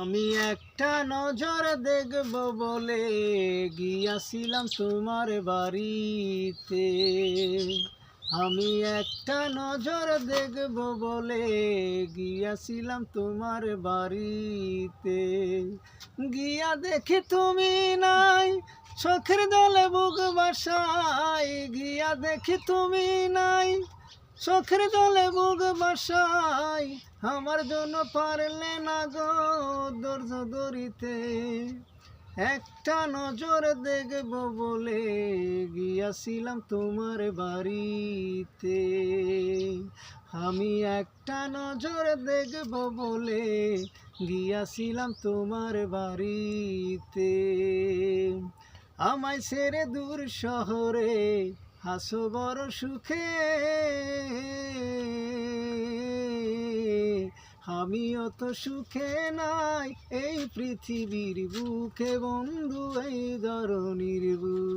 আমি একটা নজর দেখব বলে গিয়াছিলাম তোমার বাড়িতে। আমি একটা নজর দেখব বলে গিয়াছিলাম তোমার বাড়িতে। গিয়া দেখি তুমি নাই, চোখের জলে বুক বাসায়। গিয়া দেখি তুমি নাই, চোখের জলে বুক বাসায়। আমার জন্য পারলে না গো ধৈর্য ধরিতে। একটা নজর দেখব বলে গিয়াছিলাম তোমার বাড়িতে। আমি একটা নজর দেখব বলে গিয়াছিলাম তোমার বাড়িতে। আমায় ছেড়ে দূর শহরে আছো বড় সুখে। আমিও তো সুখে নাই এই পৃথিবীর বুকে বন্ধু, এই ধরনীর বুকে।